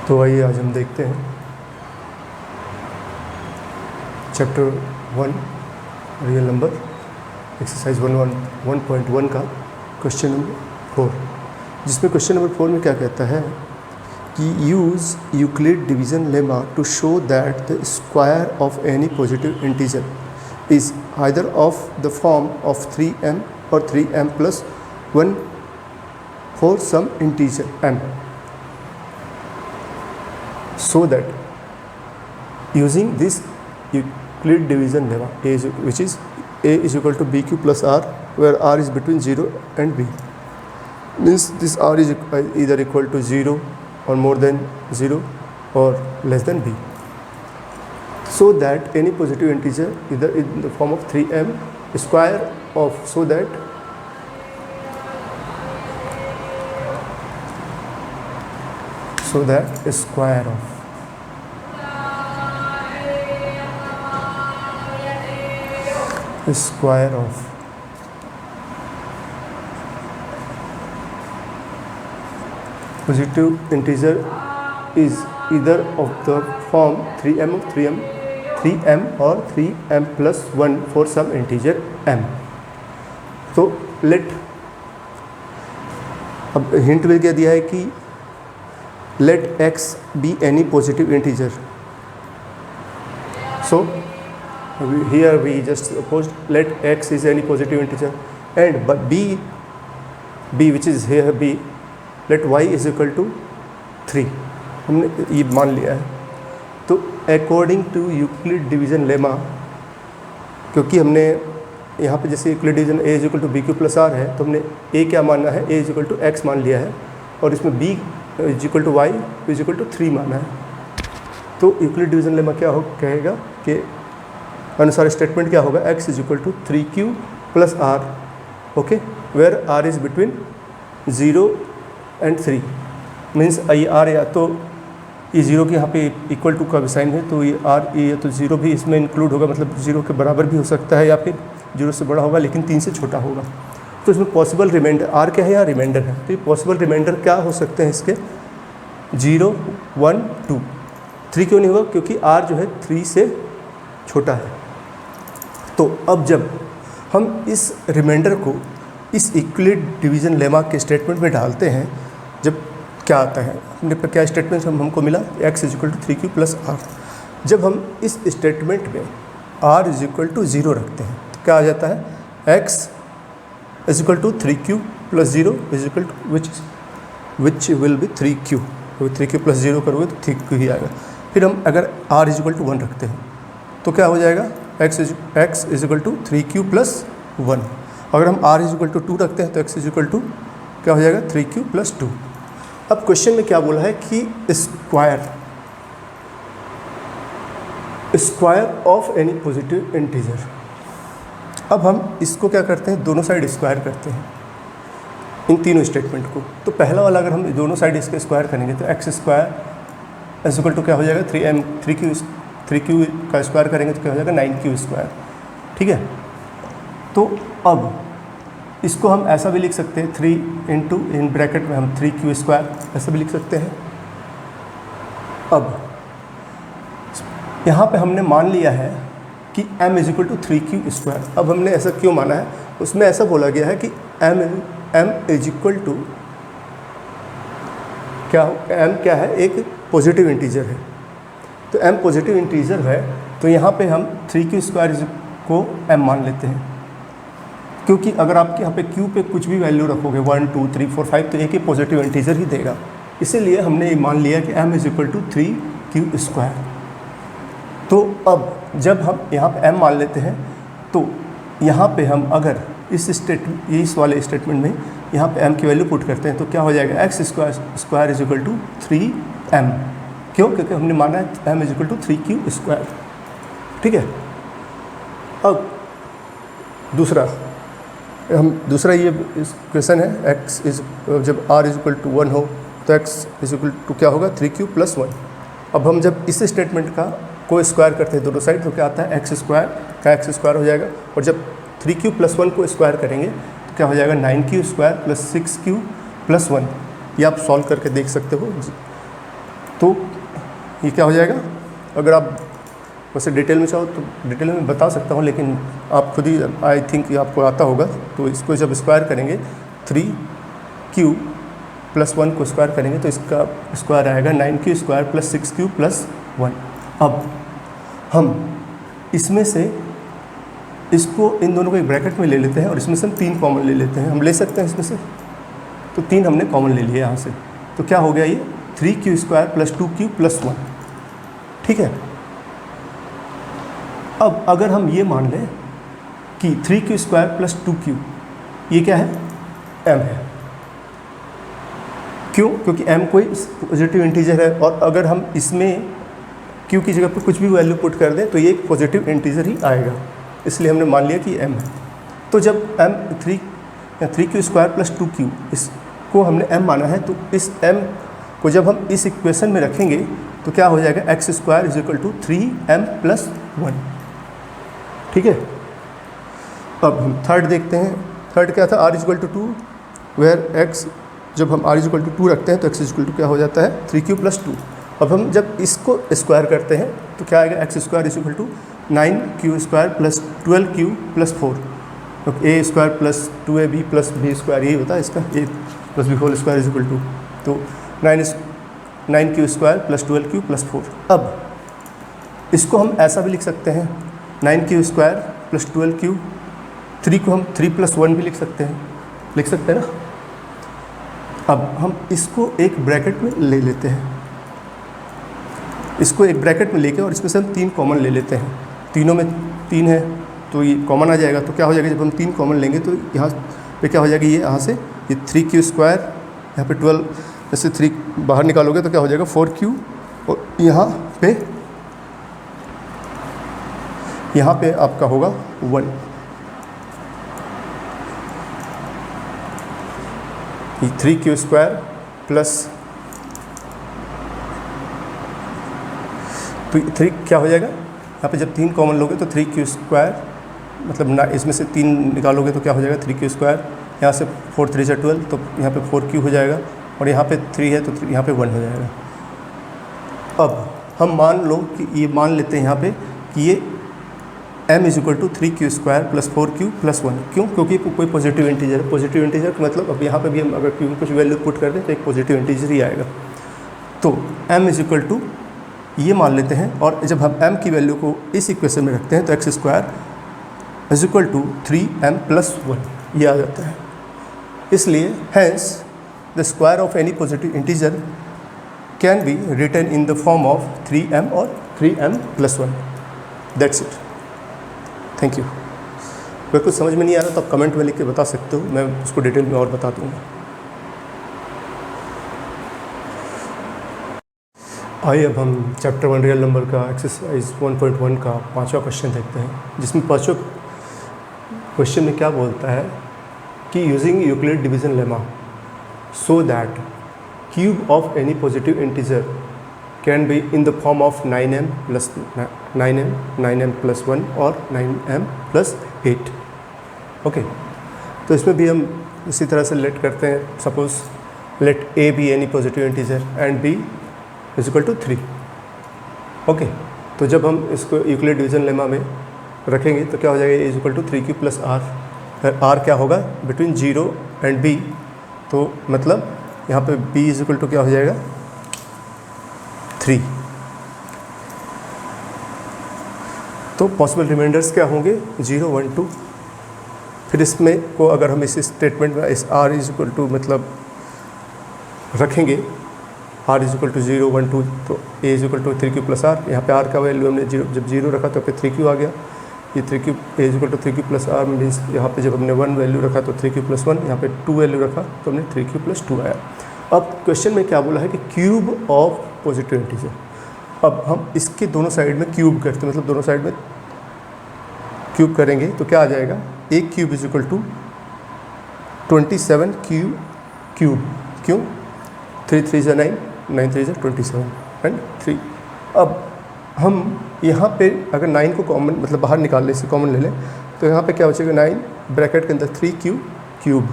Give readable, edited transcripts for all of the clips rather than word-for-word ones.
तो आइए आज हम देखते हैं चैप्टर 1 रियल नंबर एक्सरसाइज 1.1 का क्वेश्चन नंबर 4, जिसमें क्वेश्चन नंबर 4 में क्या कहता है कि use Euclid division lemma to show that the square of any positive integer is either of the form of 3m और 3m plus 1 for some integer m, so that using this Euclid division lemma which is a is equal to bq plus r, where r is between 0 and b, means this r is either equal to 0 or more than 0 or less than b, so that any positive integer either in the form of 3m square of so that square of positive integer is either of the form 3m of 3m or 3m plus 1 for some integer m. तो late, अब hint में क्या दिया है कि let x be any positive integer. So here we just supposed let x is any positive integer, and but b which is here b, let y is equal to 3 हमने ये मान लिया है. तो according to Euclid division lemma, क्योंकि हमने यहाँ पे जैसे Euclid division a is equal to b q plus r है, तो हमने a क्या माना है, a is equal to x मान लिया है, और इसमें b is equal to y is equal to 3 माना है. तो यूक्लिड डिवीज़न लेमा क्या हो कहेगा कि अनुसार स्टेटमेंट क्या होगा, x is equal to 3q plus r, okay, where r is between 0 and 3, means ये r या तो ये 0 के यहाँ पे इक्वल टू का साइन है, तो ये r ये तो 0 भी इसमें इंक्लूड होगा, मतलब 0 के बराबर भी हो सकता है या फिर 0 से बड़ा होगा लेकिन 3 से छोटा होगा. तो इसमें पॉसिबल रिमाइंडर आर क्या है या रिमाइंडर है, तो ये पॉसिबल रिमाइंडर क्या हो सकते हैं इसके 0, 1, 2. 3 क्यों नहीं होगा, क्योंकि आर जो है 3 से छोटा है. तो अब जब हम इस रिमाइंडर को इस यूक्लिड डिवीज़न लेमा के स्टेटमेंट में डालते हैं, जब क्या आता है अपने पर क्या स्टेटमेंट हमको मिला, x is equal to 3q plus r. जब हम इस स्टेटमेंट में r इज इक्वल टू 0 रखते हैं तो क्या आ जाता है, x is equal to 3q plus 0 is equal to which will be 3q. 3q plus 0 करोगे तो 3q ही आएगा. फिर हम अगर r इज इक्वल टू 1 रखते हैं तो क्या हो जाएगा, x is equal to 3q plus 1. अगर हम r इज इक्वल टू 2 रखते हैं तो x इज इक्वल टू क्या हो जाएगा, 3q प्लस 2. अब क्वेश्चन में क्या बोला है कि square of any positive integer. अब हम इसको क्या करते हैं, दोनों साइड स्क्वायर करते हैं इन तीनों स्टेटमेंट को. तो पहला वाला अगर हम दोनों साइड इसके स्क्वायर करेंगे तो x square is equal to क्या हो जाएगा, 3q का स्क्वायर करेंगे तो क्या हो जाएगा 9q स्क्वायर. ठीक है. तो अब इसको हम ऐसा भी लिख सकते हैं, 3 इंटू इन ब्रैकेट में हम 3q स्क्वायर ऐसा भी लिख सकते हैं. अब यहाँ पे हमने मान लिया है कि m is equal to 3q square. अब हमने ऐसा क्यों माना है, उसमें ऐसा बोला गया है कि m इज इक्वल टू क्या है, एक पॉजिटिव इंटीजर है. तो m पॉजिटिव इंटीजर है, तो यहाँ पे हम 3q स्क्वायर को m मान लेते हैं, क्योंकि अगर आपके यहाँ पे q पे कुछ भी वैल्यू रखोगे 1, 2, 3, 4, 5 तो एक ही पॉजिटिव इंटीजर ही देगा. इसीलिए हमने ये मान लिया कि m is equal to 3q square. तो अब जब हम यहाँ पे m मान लेते हैं तो यहाँ पे हम अगर इस वाले स्टेटमेंट में यहाँ पे m की वैल्यू पुट करते हैं तो क्या हो जाएगा, x square is equal to 3m. क्यों, क्योंकि हमने माना है m is equal to 3q square. ठीक है. अब दूसरा ये क्वेश्चन है, x इज जब r इज इक्वल टू 1 हो तो x इज इक्वल टू क्या होगा, 3q प्लस 1. अब हम जब इस स्टेटमेंट का को स्क्वायर करते हैं दोनों साइड तो क्या आता है, x स्क्वायर हो जाएगा. और जब 3q प्लस 1 को स्क्वायर करेंगे तो क्या हो जाएगा, 9q square plus 6q plus 1. ये आप सॉल्व करके देख सकते हो. तो ये क्या हो जाएगा, अगर आप वैसे डिटेल में चाहो तो डिटेल में बता सकता हूँ, लेकिन आप खुद ही आई थिंक आपको आता होगा। तो इसको जब स्क्वायर करेंगे 3q + 1 को स्क्वायर करेंगे तो इसका स्क्वायर आएगा 9q² + 6q + 1। अब हम इसमें से इसको इन दोनों को एक ब्रैकेट में ले लेते हैं और इसमें से हम 3 कॉमन ले लेते हैं। हम ले सकते हैं इसमें से, तो 3 हमने कॉमन ले लिए यहाँ से, तो क्या हो गया ये 3q² + 2q + 1। ठीक है। अब अगर हम ये मान लें कि 3q² + 2q ये क्या है, m है। क्यों? क्योंकि m कोई पॉजिटिव इंटीजर है, और अगर हम इसमें q की जगह पर कुछ भी वैल्यू पुट कर दें तो ये एक पॉजिटिव इंटीजर ही आएगा, इसलिए हमने मान लिया कि m है। तो जब m 3q² + 2q इसको हमने m माना है, तो इस m को जब हम इस इक्वेशन में रखेंगे तो क्या हो जाएगा, x² = 3m + 1। ठीक है। अब हम थर्ड देखते हैं। थर्ड क्या था, r = 2, वेयर x, जब हम r = 2 रखते हैं तो x = क्या हो जाता है 3q + 2। अब हम जब इसको स्क्वायर करते हैं तो क्या आएगा, x² = 9q² + 12q + 4। तो a² + 2ab + b² यही होता है इसका, a + b² = 2। तो 9q² + 12q + 4। अब इसको हम ऐसा भी लिख सकते हैं, 9q² + 12q, 3 को हम 3 + 1 भी लिख सकते हैं ना। अब हम इसको एक ब्रैकेट में ले लेते हैं, इसको एक ब्रैकेट में लेके और इसमें से हम 3 कॉमन ले लेते हैं। तीनों में 3 है तो ये कॉमन आ जाएगा। तो क्या हो जाएगा, जब हम 3 कॉमन लेंगे तो यहाँ पे क्या हो जाएगा, ये यहाँ से ये 3q², यहाँ पे 12, जैसे 3 बाहर निकालोगे तो क्या हो जाएगा 4q, और यहाँ पे आपका होगा 1। ये 3q² प्लस, तो 3 क्या हो जाएगा, यहाँ पे जब 3 कॉमन लोगे तो 3q², मतलब ना इसमें से 3 निकालोगे तो क्या हो जाएगा 3q², यहाँ से 4 3 = 12, तो यहाँ पे 4q हो जाएगा, और यहाँ पे 3 है तो यहाँ पे 1 हो जाएगा। अब हम मान लो कि ये मान लेते हैं यहाँ पे कि ये m = 3q² + 4q + 1। क्यों? क्योंकि कोई पॉजिटिव इंटीजर है। पॉजिटिव इंटीजर का मतलब अब यहाँ पे भी हम अगर q कुछ वैल्यू पुट कर दें तो एक पॉजिटिव इंटीजर ही आएगा। तो m = ये मान लेते हैं, और जब हम m की वैल्यू को इस इक्वेशन में रखते हैं तो x² = 3m + 1 ये आ जाता है। इसलिए hence the square of any positive integer can be written in the form of 3m और 3m + 1। That's it. Thank you. अगर कुछ समझ में नहीं आ रहा तो आप कमेंट में लिख के बता सकते हो, मैं उसको डिटेल में और बता दूँगा। आइए अब हम चैप्टर 1 रियल नंबर का एक्सरसाइज 1.1 का 5वां क्वेश्चन देखते हैं, जिसमें 5वां क्वेश्चन में क्या बोलता है कि using Euclid division lemma so that cube of any positive integer can be in the form of 9m + 9m, 9m + 1 और 9m + 8। ओके, तो इसमें भी हम इसी तरह से लेट करते हैं। Suppose let a be any positive integer and b = 3। Okay, तो जब हम इसको यूक्लिड डिवीजन लेमा में रखेंगे तो क्या हो जाएगा, a = 3q + r। r क्या होगा, बिटवीन 0 एंड b, तो मतलब यहाँ पे b = क्या हो जाएगा 3। तो पॉसिबल रिमाइंडर्स क्या होंगे 0 1 2। फिर इसमें को अगर हम इस स्टेटमेंट में इस r = मतलब रखेंगे r = 0 1 2, तो a = 3q + r। यहाँ पे r का वैल्यू हमने जब 0 रखा तो पे 3q आ गया। ये 3q a = 3q + r means यहाँ पे जब हमने 1 वैल्यू रखा तो 3q + 1, यहाँ पे 2 वैल्यू रखा तो हमने 3q + 2 आया। अब क्वेश्चन में क्या बोला है कि क्यूब ऑफ पॉजिटिव इंटीजर। अब हम इसके दोनों साइड में क्यूब करते हैं, मतलब दोनों साइड में क्यूब करेंगे तो क्या आ जाएगा, a क्यूब = 27 क्यूब। क्यों, 3 3 = 9, 9 3 = 27 एंड 3। अब हम यहाँ पे अगर 9 को कॉमन मतलब बाहर निकाल लें, इसे कॉमन ले लें, तो यहाँ पे क्या बचेगा 9 ब्रैकेट के अंदर 3q क्यूब।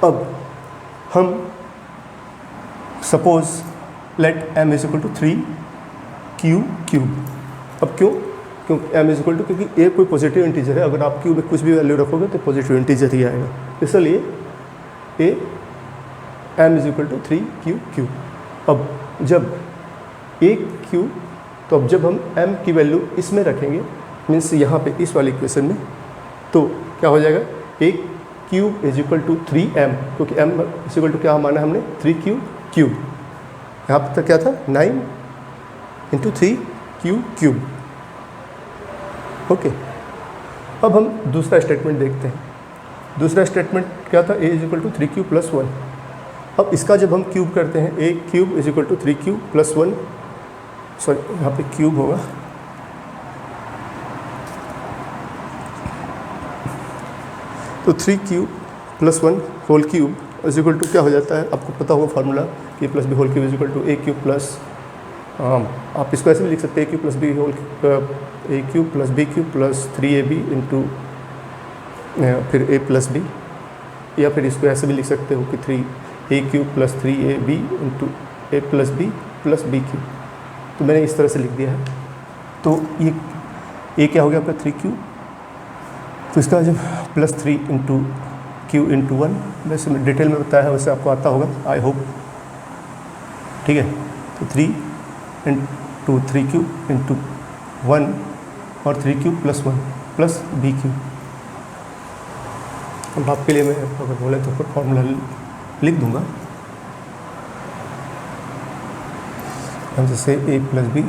अब हम suppose let m is equal to 3q cube. अब क्यों? क्योंकि m इज इक्वल टू, क्योंकि a कोई पॉजिटिव इंटीजर है, अगर आप q में कुछ भी वैल्यू रखोगे तो पॉजिटिव इंटीजर ही आएगा, इसलिए a m is equal to 3q cube. अब जब a q, तो अब जब हम m की वैल्यू इसमें रखेंगे, मीन्स यहाँ पे इस वाली इक्वेशन में, तो क्या हो जाएगा, a cube is equal to 3m, क्योंकि m इज इक्वल टू क्या माना हमने 3q क्यूब। यहाँ पर तक क्या था 9 इंटू 3q क्यूब। ओके, अब हम दूसरा स्टेटमेंट देखते हैं। दूसरा स्टेटमेंट क्या था, a is equal to 3q plus 1। अब इसका जब हम क्यूब करते हैं, a cube is equal to 3q plus 1, sorry यहाँ पे क्यूब होगा, तो 3q plus 1 whole cube is equal to क्या हो जाता है, आपको पता होगा फार्मूला कि plus b whole cube is equal to a cube plus, आप इसको ऐसे भी लिख सकते हैं, a cube plus b whole, a cube plus b cube plus 3ab into फिर a प्लस b, या फिर इसको ऐसे भी लिख सकते हो कि 3a cube plus 3ab into a plus b plus b cube. तो मैंने इस तरह से लिख दिया है। तो ये क्या हो गया आपका 3q, तो इसका जब प्लस 3 इंटू q इंटू 1, वैसे मैं डिटेल में बताया है, वैसे आपको आता होगा आई होप, ठीक है। तो 3 इंटू 3q इंटू 1 और 3q plus 1 plus b cube. अब आपके लिए मैं अगर बोले तो फिर फॉर्मूला लिख दूंगा, जैसे a plus b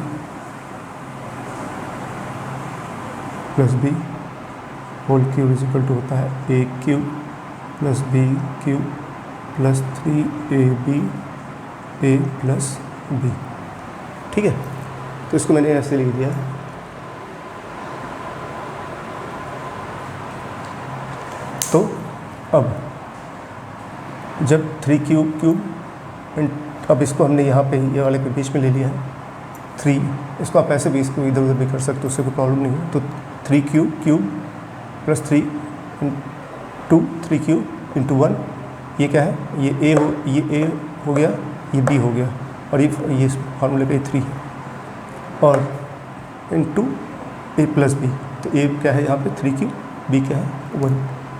plus b whole cube is equal to होता है a cube plus b cube plus 3ab a plus b, ठीक है। तो इसको मैंने ऐसे लिख दिया। तो अब जब 3q क्यूब, अब इसको हमने यहाँ पे ये वाले के बीच में ले लिया है 3, इसको आप ऐसे भी इसको इधर उधर भी कर सकते हो, उससे कोई प्रॉब्लम नहीं है। तो 3q cube plus 3 into 3q into 1, ये क्या है, ये a हो गया, ये b हो गया, और ये फार्मूले पे 3 है, और इंटू a प्लस b, तो a क्या है यहाँ पे 3q, b क्या है 1,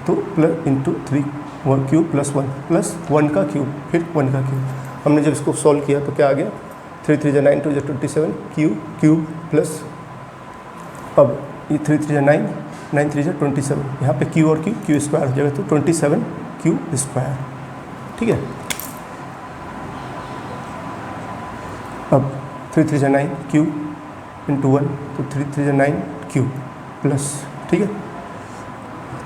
तो plus into 3 cube plus 1 plus 1 का क्यूब फिर 1 का क्यूब। हमने जब इसको सॉल्व किया तो क्या आ गया, 3 3 9 2 27 क्यूब प्लस, अब ये 3 3 9 9 3 27, यहाँ पे क्यू और क्यू स्क्वायर हो जाएगा, तो 27 क्यू स्क्वायर, ठीक है। अब 3 3 9 क्यू इंटू 1, तो 3 3 9 क्यू प्लस, ठीक है।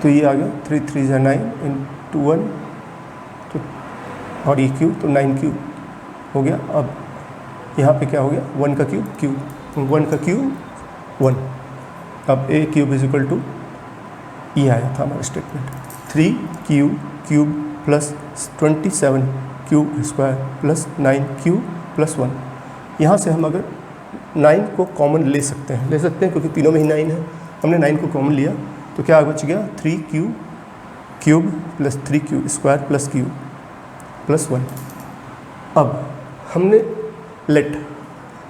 तो ये आ गया 3 3 9 इंटू 1, तो और ये क्यूब, तो 9 क्यूब हो गया। अब यहाँ पे क्या हो गया, 1 का क्यूब 1 का क्यूब 1। अब a cube is equal to, ये आया था हमारा statement, 3q cube plus 27 cube square plus 9q plus 1। यहाँ से हम अगर 9 को कॉमन ले सकते हैं क्योंकि तीनों में ही 9 है, हमने 9 को कॉमन लिया तो क्या बच गया, 3q cube plus 3q square plus q plus 1। अब हमने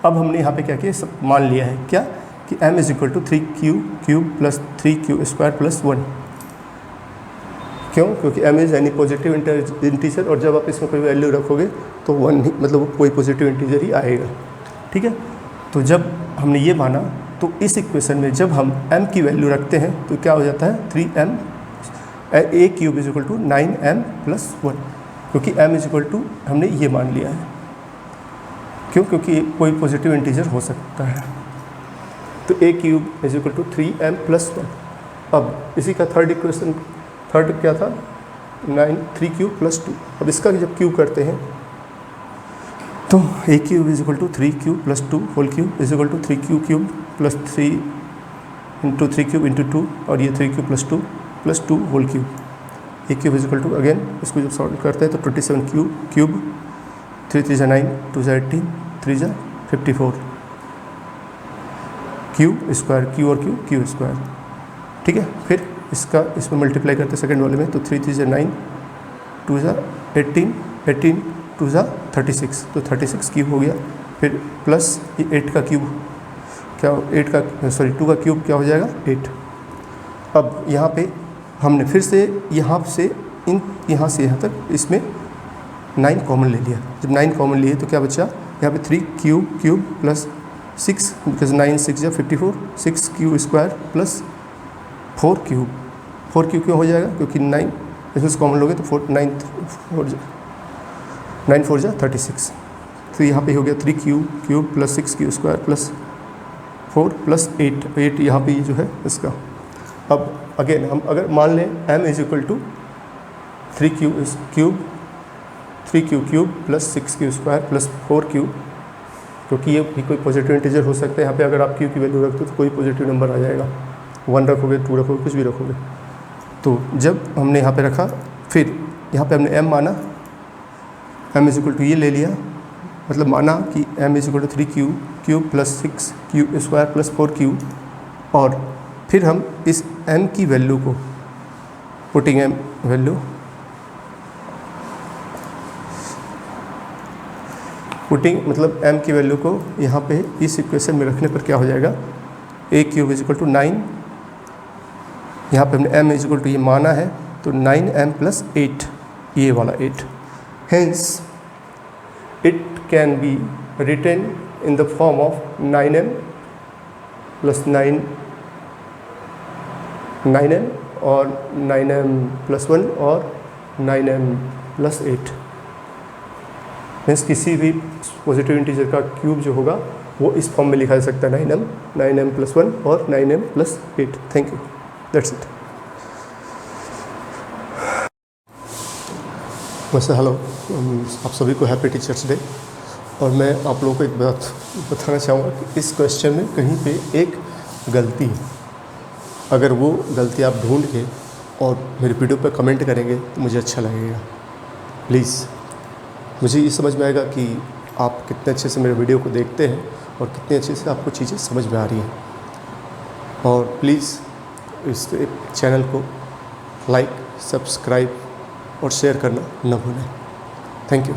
अब हमने यहाँ पे क्या किया, सब मान लिया है क्या कि m is equal to 3q cube plus 3q square plus 1। क्यों? क्योंकि m is any positive integer, और जब आप इसमें कोई वैल्यू रखोगे तो 1 ही, मतलब कोई पॉजिटिव इंटीजर ही आएगा, ठीक है। तो जब हमने ये माना तो इस इक्वेशन में जब हम m की वैल्यू रखते हैं तो क्या हो जाता है, 3m a cube is equal to 9m plus 1, क्योंकि m इज इक्वल टू हमने ये मान लिया है। क्यों? क्योंकि कोई पॉजिटिव इंटीजर हो सकता है। तो a cube is equal to 3m plus 1। अब इसी का थर्ड इक्वेशन, थर्ड क्या था, 3q प्लस 2। अब इसका जब क्यूब करते हैं तो a cube is equal to 3q plus 2 whole cube is equal to 3q cube plus 3 into 3 cube into 2, और ये 3q plus 2 whole cube. a cube is equal to, again इसको जब सॉल्व करते हैं तो 27 क्यूब 3 3 9 2 18 3 54 क्यू स्क्वायर, क्यू और q square, ठीक है। फिर इसमें मल्टीप्लाई करते हैं सेकंड वाले में, तो 3 3 9 2 18 18 टू ज़ा 36, तो 36 क्यूब हो गया। फिर प्लस ये 8 का क्यूब क्या, 2 का क्यूब क्या हो जाएगा 8। अब यहाँ पे हमने फिर से यहाँ से यहाँ तक इसमें 9 कॉमन ले लिया। जब 9 कॉमन लिए तो क्या बचा, यहाँ पे 3 क्यूब प्लस 6, बिकॉज 9 6 या 54, 6 cube square plus 4 cube. 4 cube क्यों हो जाएगा, क्योंकि 9 इसमें से कॉमन लोगे तो 9 4 जा 36। तो यहाँ पे हो गया 3 cube plus 6 cube square plus 4 plus 8 यहाँ पे जो है इसका। अब अगेन हम अगर मान लें m is equal to 3 cube plus 6 cube square plus 4 cube, क्योंकि ये भी कोई पॉजिटिव इंटीजर हो सकता है। यहाँ पे अगर आप क्यू की वैल्यू रखते हो तो कोई पॉजिटिव नंबर आ जाएगा, 1 रखोगे 2 रखोगे कुछ भी रखोगे। तो जब हमने यहाँ पे रखा, फिर यहाँ पे हमने m माना, m इज इक्वल टू ये ले लिया, मतलब माना कि m is equal to 3 cube plus 6 cube square plus 4 cube. और फिर हम इस m की वैल्यू को पुटिंग m वैल्यू मतलब m की वैल्यू को यहाँ पे इस इक्वेशन में रखने पर क्या हो जाएगा, a cube is equal to 9, यहाँ पे हमने m इज इक्वल टू ये माना है तो 9m प्लस 8, ये वाला 8। Hence it can be written in the form of 9m plus 9m और 9m प्लस 1 और 9m प्लस 8। मीन्स किसी भी पॉजिटिव इंटीजर का क्यूब जो होगा वो इस फॉर्म में लिखा जा सकता है, 9m प्लस 1 और 9m plus 8। Thank you, that's it. वैसे हेलो, आप सभी को हैप्पी टीचर्स डे। और मैं आप लोगों को एक बात बताना चाहूँगा कि इस क्वेश्चन में कहीं पे एक गलती है। अगर वो गलती आप ढूंढ के और मेरे वीडियो पर कमेंट करेंगे तो मुझे अच्छा लगेगा। प्लीज़, मुझे ये समझ में आएगा कि आप कितने अच्छे से मेरे वीडियो को देखते हैं और कितने अच्छे से आपको चीज़ें समझ में आ रही हैं। और प्लीज़ इस चैनल को लाइक, सब्सक्राइब और शेयर करना न भूलें। Thank you.